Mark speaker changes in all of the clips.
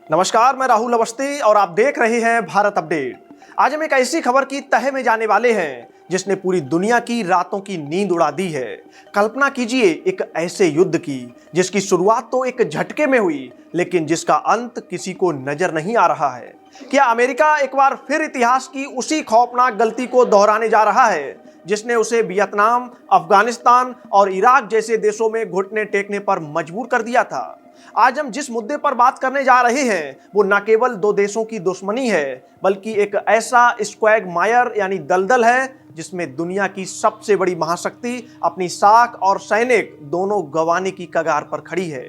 Speaker 1: नमस्कार, मैं राहुल अवस्थी और आप देख रहे हैं भारत अपडेट। आज हम एक ऐसी खबर की तह में जाने वाले हैं जिसने पूरी दुनिया की रातों की नींद उड़ा दी है। कल्पना कीजिए एक ऐसे युद्ध की जिसकी शुरुआत तो एक झटके में हुई, लेकिन जिसका अंत किसी को नजर नहीं आ रहा है। क्या अमेरिका एक बार फिर इतिहास की उसी खौफनाक गलती को दोहराने जा रहा है जिसने उसे वियतनाम, अफगानिस्तान और इराक जैसे देशों में घुटने टेकने पर मजबूर कर दिया था? आज हम जिस मुद्दे पर बात करने जा रहे हैं वो न केवल दो देशों की दुश्मनी है, बल्कि एक ऐसा स्क्वैगमायर यानी दलदल है जिसमें दुनिया की सबसे बड़ी महाशक्ति अपनी साख और सैनिक दोनों गंवाने की कगार पर खड़ी है।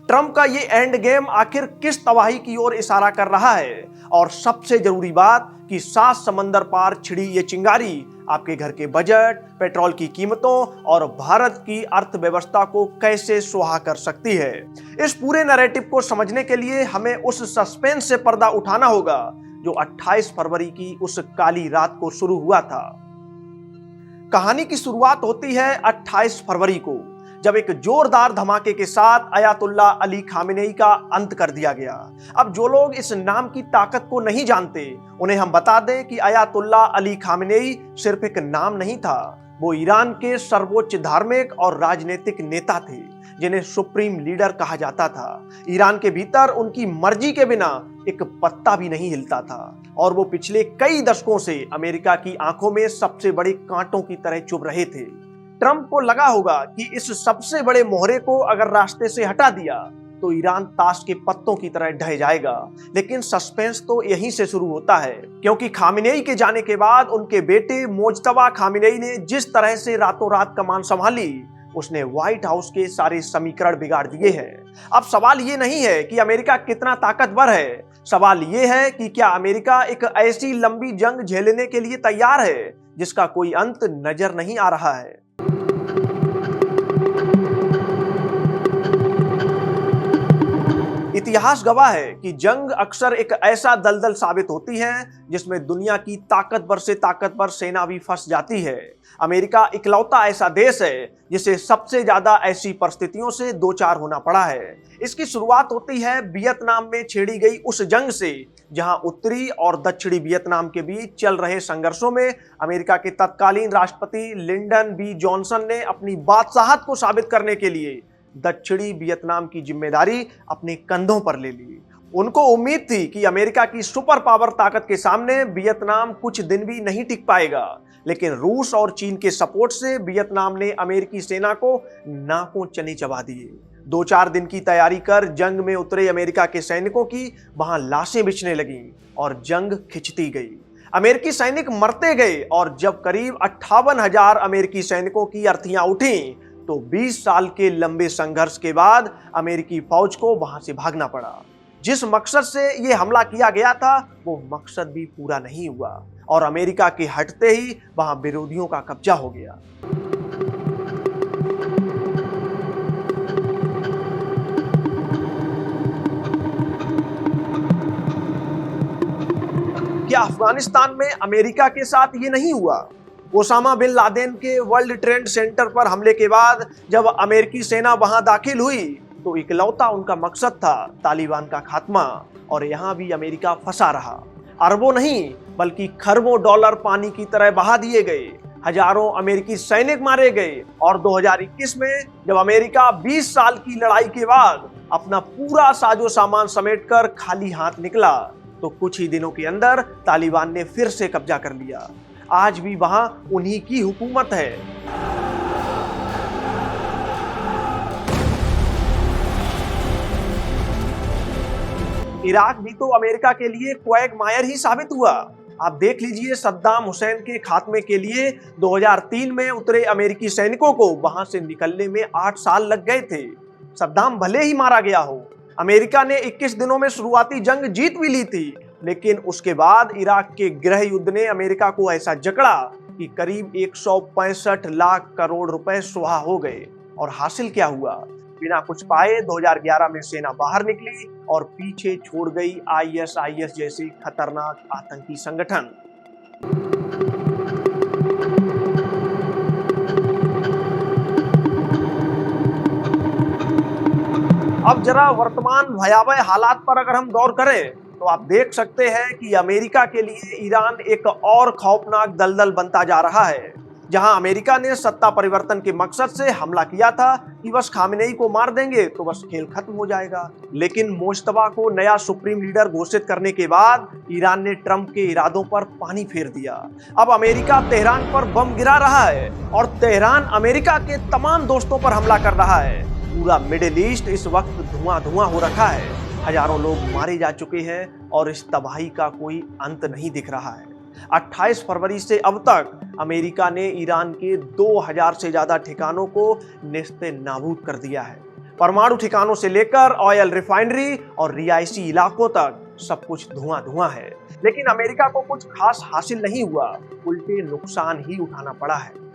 Speaker 1: ट्रंप का ये एंड गेम आखिर किस तबाही की ओर इशारा कर रहा है? और सबसे जरूरी बात कि 7 समंदर पार छिड़ी ये चिंगारी आपके घर के बजट, पेट्रोल की कीमतों और भारत की अर्थव्यवस्था को कैसे सुहा कर सकती है। इस पूरे नैरेटिव को समझने के लिए हमें उस सस्पेंस से पर्दा उठाना होगा जो 28 फरवरी की उस काली रात को शुरू हुआ था। कहानी की शुरुआत होती है 28 फरवरी को, जब एक जोरदार धमाके के साथ अयातुल्ला अली खामेनेई का अंत कर दिया गया। अब जो लोग इस नाम की ताकत को नहीं जानते, उन्हें हम बता दें कि अयातुल्ला अली खामेनेई सिर्फ एक नाम नहीं था, वो ईरान के सर्वोच्च धार्मिक और राजनीतिक नेता थे जिन्हें सुप्रीम लीडर कहा जाता था। ईरान के भीतर उनकी मर्जी के बिना एक पत्ता भी नहीं हिलता था और वो पिछले कई दशकों से अमेरिका की आंखों में सबसे बड़े कांटों की तरह चुभ रहे थे। ट्रंप को लगा होगा कि इस सबसे बड़े मोहरे को अगर रास्ते से हटा दिया तो ईरान ताश के पत्तों की तरह ढह जाएगा, लेकिन सस्पेंस तो यहीं से शुरू होता है, क्योंकि खामेनेई के जाने के बाद उनके बेटे मोज्तबा खामेनेई ने जिस तरह से रातों रात कमान संभाली, उसने व्हाइट हाउस के सारे समीकरण बिगाड़ दिए हैं। अब सवाल ये नहीं है कि अमेरिका कितना ताकतवर है, सवाल ये है कि क्या अमेरिका एक ऐसी लंबी जंग झेलने के लिए तैयार है जिसका कोई अंत नजर नहीं आ रहा है। इतिहास गवाह है कि जंग अक्सर एक ऐसा दलदल साबित होती है जिसमें दुनिया की ताकतवर से ताकतवर सेना भी फंस जाती है। अमेरिका इकलौता ऐसा देश है जिसे सबसे ज्यादा ऐसी परिस्थितियों से दो चार होना पड़ा है। इसकी शुरुआत होती है वियतनाम में छेड़ी गई उस जंग से, जहां उत्तरी और दक्षिणी वियतनाम के बीच चल रहे संघर्षों में अमेरिका के तत्कालीन राष्ट्रपति लिंडन बी जॉनसन ने अपनी बादशाहत को साबित करने के लिए दक्षिणी वियतनाम की जिम्मेदारी अपने कंधों पर ले ली। उनको उम्मीद थी कि अमेरिका की सुपर पावर ताकत के सामने वियतनाम कुछ दिन भी नहीं टिक पाएगा, लेकिन रूस और चीन के सपोर्ट से वियतनाम ने अमेरिकी सेना को नाकों चने चबा दिए। 2-4 दिन की तैयारी कर जंग में उतरे अमेरिका के सैनिकों की वहां लाशें बिछने लगीं और जंग खिंचती गई। अमेरिकी सैनिक मरते गए और जब करीब 58,000 अमेरिकी सैनिकों की अर्थियां उठी तो 20 साल के लंबे संघर्ष के बाद अमेरिकी फौज को वहां से भागना पड़ा। जिस मकसद से यह हमला किया गया था वो मकसद भी पूरा नहीं हुआ और अमेरिका के हटते ही वहां विरोधियों का कब्जा हो गया। क्या अफगानिस्तान में अमेरिका के साथ ये नहीं हुआ? ओसामा बिन लादेन के वर्ल्ड ट्रेड सेंटर पर हमले के बाद जब अमेरिकी सेना वहां दाखिल हुई तो इकलौता उनका मकसद था तालिबान का खात्मा, और यहां भी अमेरिका फंसा रहा। अरबों नहीं बल्कि खरबों डॉलर पानी की तरह बहा दिए गए, हजारों अमेरिकी सैनिक मारे गए और 2021 में जब अमेरिका 20 साल की लड़ाई के बाद अपना पूरा साजो सामान समेटकर खाली हाथ निकला तो कुछ ही दिनों के अंदर तालिबान ने फिर से कब्जा कर लिया। आज भी वहां उन्हीं की हुकूमत है। इराक भी तो अमेरिका के लिए क्वैगमायर ही साबित हुआ। आप देख लीजिए, सद्दाम हुसैन के खात्मे के लिए 2003 में उतरे अमेरिकी सैनिकों को वहां से निकलने में 8 साल लग गए थे। सद्दाम भले ही मारा गया हो, अमेरिका ने 21 दिनों में शुरुआती जंग जीत भी ली थी, लेकिन उसके बाद इराक के गृह युद्ध ने अमेरिका को ऐसा जकड़ा कि करीब 165 लाख करोड़ रुपए सुहा हो गए। और हासिल क्या हुआ? बिना कुछ पाए 2011 में सेना बाहर निकली और पीछे छोड़ गई आईएसआईएस जैसे खतरनाक आतंकी संगठन। अब जरा वर्तमान भयावह हालात पर अगर हम गौर करें तो आप देख सकते हैं कि अमेरिका के लिए ईरान एक और खौफनाक दलदल बनता जा रहा है। जहां अमेरिका ने सत्ता परिवर्तन के मकसद से हमला किया था कि बस खामेनेई को मार देंगे तो बस खेल खत्म हो जाएगा, लेकिन मुश्तबा को नया सुप्रीम लीडर घोषित करने के बाद ईरान ने ट्रंप के इरादों पर पानी फेर दिया। अब अमेरिका तेहरान पर बम गिरा रहा है और तेहरान अमेरिका के तमाम दोस्तों पर हमला कर रहा है। पूरा मिडिल ईस्ट इस वक्त धुआं धुआं हो रखा है। हजारों लोग मारे जा चुके हैं और इस तबाही का कोई अंत नहीं दिख रहा है। 28 फरवरी से अब तक अमेरिका ने ईरान के 2000 से ज्यादा ठिकानों को नेस्ते नाबूद कर दिया है। परमाणु ठिकानों से लेकर ऑयल रिफाइनरी और रिहायशी इलाकों तक सब कुछ धुआं धुआं है। लेकिन अमेरिका को कुछ खास हासिल नहीं हुआ, उल्टे नुकसान ही उठाना पड़ा है।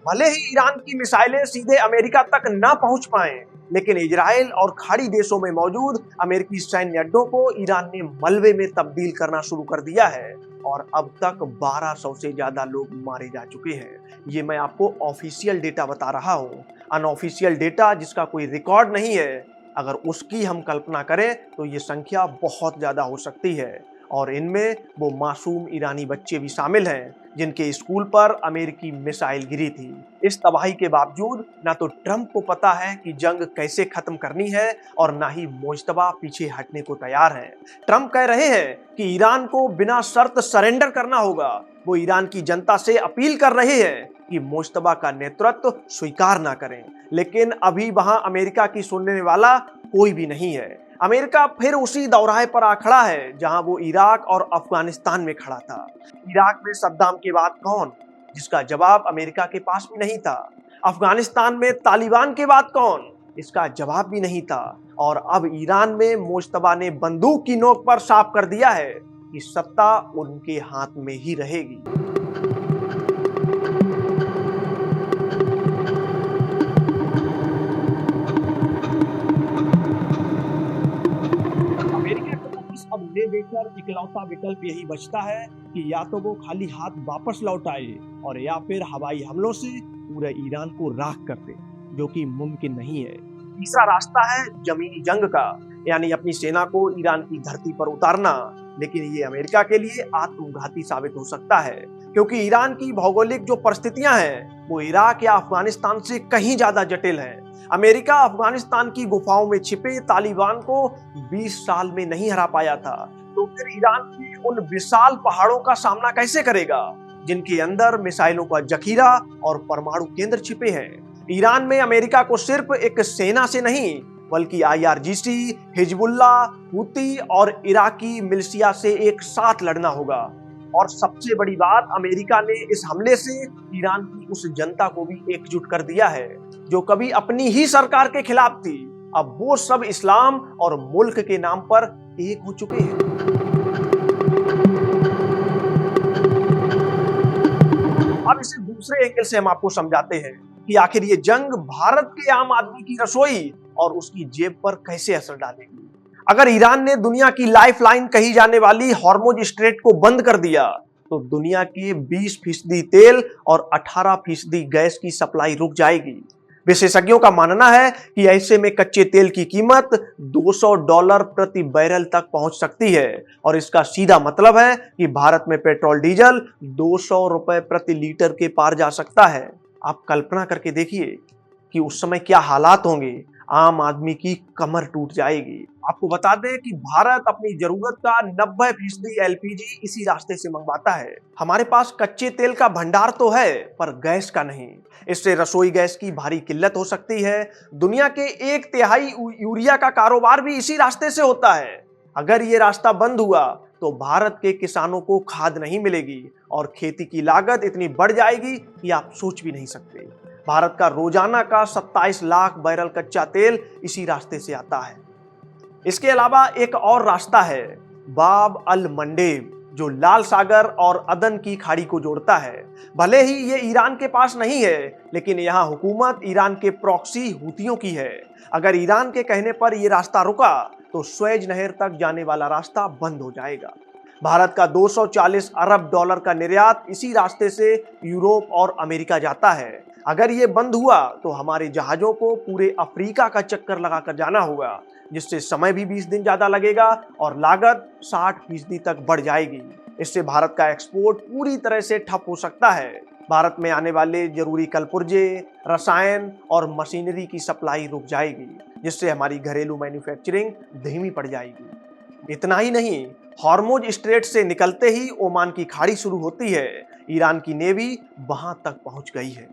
Speaker 1: भले ही ईरान की मिसाइलें सीधे अमेरिका तक न पहुंच पाएं, लेकिन इजराइल और खाड़ी देशों में मौजूद अमेरिकी सैन्य अड्डों को ईरान ने मलबे में तब्दील करना शुरू कर दिया है और अब तक 1200 से ज्यादा लोग मारे जा चुके हैं। ये मैं आपको ऑफिशियल डेटा बता रहा हूँ। अनऑफिशियल डेटा जिसका कोई रिकॉर्ड नहीं है, अगर उसकी हम कल्पना करें तो ये संख्या बहुत ज्यादा हो सकती है और इनमें वो मासूम ईरानी बच्चे भी शामिल हैं जिनके स्कूल पर अमेरिकी मिसाइल गिरी थी। इस तबाही के बावजूद ना तो ट्रंप को पता है कि जंग कैसे खत्म करनी है और ना ही मुश्तबा पीछे हटने को तैयार है। ट्रंप कह रहे हैं कि ईरान को बिना शर्त सरेंडर करना होगा। वो ईरान की जनता से अपील कर रहे हैं कि मुश्तबा का नेतृत्व स्वीकार ना करें, लेकिन अभी वहां अमेरिका की सुनने वाला कोई भी नहीं है। अमेरिका फिर उसी दौराहे पर आ खड़ा है जहां वो इराक और अफगानिस्तान में खड़ा था। इराक में सद्दाम के बाद कौन, जिसका जवाब अमेरिका के पास भी नहीं था। अफगानिस्तान में तालिबान के बाद कौन, इसका जवाब भी नहीं था। और अब ईरान में मुश्तबा ने बंदूक की नोक पर साफ कर दिया है कि सत्ता उनके हाथ में ही रहेगी। अब ले देकर इकलौता विकल्प यही बचता है कि या तो वो खाली हाथ वापस लौट आए और या फिर हवाई हमलों से पूरे ईरान को राख कर दे, जो कि मुमकिन नहीं है। तीसरा रास्ता है जमीनी जंग का, यानी अपनी सेना को ईरान की धरती पर उतारना, लेकिन ये अमेरिका के लिए आत्मघाती साबित हो सकता है क्योंकि ईरान की भौगोलिक जो परिस्थितियां हैं वो इराक या अफगानिस्तान से कहीं ज्यादा जटिल हैं। अमेरिका अफगानिस्तान की गुफाओं में छिपे तालिबान को 20 साल में नहीं हरा पाया था, तो फिर ईरान के उन विशाल पहाड़ों का सामना कैसे करेगा जिनके अंदर मिसाइलों का जखीरा और परमाणु केंद्र छिपे हैं। ईरान में अमेरिका को सिर्फ एक सेना से नहीं बल्कि IRGC, हिजबुल्लाह, हूती और इराकी मिलिशिया से एक साथ लड़ना होगा। और सबसे बड़ी बात, अमेरिका ने इस हमले से ईरान की उस जनता को भी एकजुट कर दिया है जो कभी अपनी ही सरकार के खिलाफ थी। अब वो सब इस्लाम और मुल्क के नाम पर एक हो चुके हैं। अब इसे दूसरे एंगल से हम आपको समझाते हैं कि आखिर ये जंग भारत के आम आदमी की रसोई और उसकी जेब पर कैसे असर डालेगी। अगर ईरान ने दुनिया की लाइफलाइन कही जाने वाली हॉर्मुज स्ट्रेट को बंद कर दिया तो दुनिया के 20% तेल और 18% गैस की सप्लाई रुक जाएगी। विशेषज्ञों का मानना है कि ऐसे में कच्चे तेल की कीमत $200 प्रति बैरल तक पहुंच सकती है और इसका सीधा मतलब है कि भारत में पेट्रोल डीजल 200 रुपए प्रति लीटर के पार जा सकता है। आप कल्पना करके देखिए कि उस समय क्या हालात होंगे। आम आदमी की कमर टूट जाएगी। आपको बता दें कि भारत अपनी जरूरत का 90% LPG इसी रास्ते से मंगवाता है। हमारे पास कच्चे तेल का भंडार तो है पर गैस का नहीं। इससे रसोई गैस की भारी किल्लत हो सकती है। दुनिया के 1/3 यूरिया का कारोबार भी इसी रास्ते से होता है। अगर ये रास्ता बंद हुआ तो भारत के किसानों को खाद नहीं मिलेगी और खेती की लागत इतनी बढ़ जाएगी कि आप सोच भी नहीं सकते। भारत का रोजाना का 27 लाख बैरल कच्चा तेल इसी रास्ते से आता है। इसके अलावा एक और रास्ता है, बाब अल मंडेब, जो लाल सागर और अदन की खाड़ी को जोड़ता है। भले ही ये ईरान के पास नहीं है, लेकिन यहाँ हुकूमत ईरान के प्रॉक्सी हूतियों की है। अगर ईरान के कहने पर यह रास्ता रुका तो स्वेज नहर तक जाने वाला रास्ता बंद हो जाएगा। भारत का $240 अरब का निर्यात इसी रास्ते से यूरोप और अमेरिका जाता है। अगर ये बंद हुआ तो हमारे जहाजों को पूरे अफ्रीका का चक्कर लगाकर जाना होगा, जिससे समय भी 20 दिन ज्यादा लगेगा और लागत 60% तक बढ़ जाएगी। इससे भारत का एक्सपोर्ट पूरी तरह से ठप हो सकता है। भारत में आने वाले जरूरी कलपुर्जे, रसायन और मशीनरी की सप्लाई रुक जाएगी, जिससे हमारी घरेलू मैन्युफैक्चरिंग धीमी पड़ जाएगी। इतना ही नहीं, हॉर्मुज स्ट्रेट से निकलते ही ओमान की खाड़ी शुरू होती है। ईरान की नेवी वहां तक पहुंच गई है।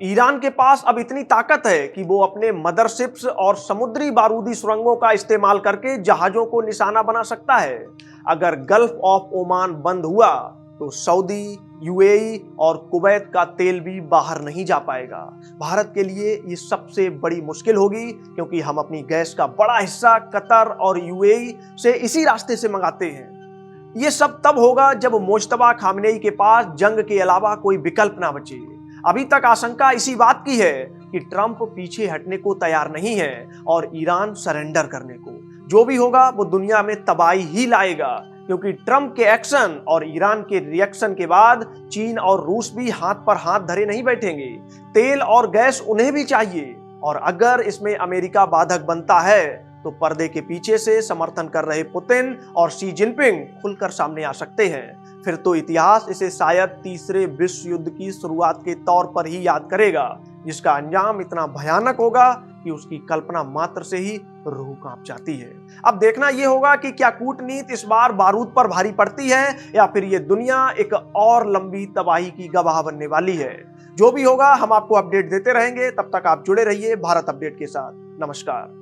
Speaker 1: ईरान के पास अब इतनी ताकत है कि वो अपने मदरशिप्स और समुद्री बारूदी सुरंगों का इस्तेमाल करके जहाजों को निशाना बना सकता है। अगर गल्फ ऑफ ओमान बंद हुआ तो सऊदी, यूएई और कुवैत का तेल भी बाहर नहीं जा पाएगा। भारत के लिए ये सबसे बड़ी मुश्किल होगी, क्योंकि हम अपनी गैस का बड़ा हिस्सा कतर और यूएई से इसी रास्ते से मंगाते हैं। ये सब तब होगा जब मुज्तबा खामनेई के पास जंग के अलावा कोई विकल्प ना बचे। अभी तक आशंका इसी बात की है कि ट्रंप पीछे हटने को तैयार नहीं है और ईरान सरेंडर करने को। जो भी होगा वो दुनिया में तबाही ही लाएगा, क्योंकि ट्रंप के एक्शन और ईरान के रिएक्शन के बाद चीन और रूस भी हाथ पर हाथ धरे नहीं बैठेंगे। तेल और गैस उन्हें भी चाहिए, और अगर इसमें अमेरिका बाधक बनता है तो पर्दे के पीछे से समर्थन कर रहे पुतिन और शी जिनपिंग खुलकर सामने आ सकते हैं। फिर तो इतिहास इसे शायद तीसरे विश्व युद्ध की शुरुआत के तौर पर ही याद करेगा, जिसका अंजाम इतना भयानक होगा कि उसकी कल्पना मात्र से ही रूह कांप जाती है। अब देखना यह होगा कि क्या कूटनीति इस बार बारूद पर भारी पड़ती है, या फिर यह दुनिया एक और लंबी तबाही की गवाह बनने वाली है। जो भी होगा हम आपको अपडेट देते रहेंगे। तब तक आप जुड़े रहिए भारत अपडेट के साथ। नमस्कार।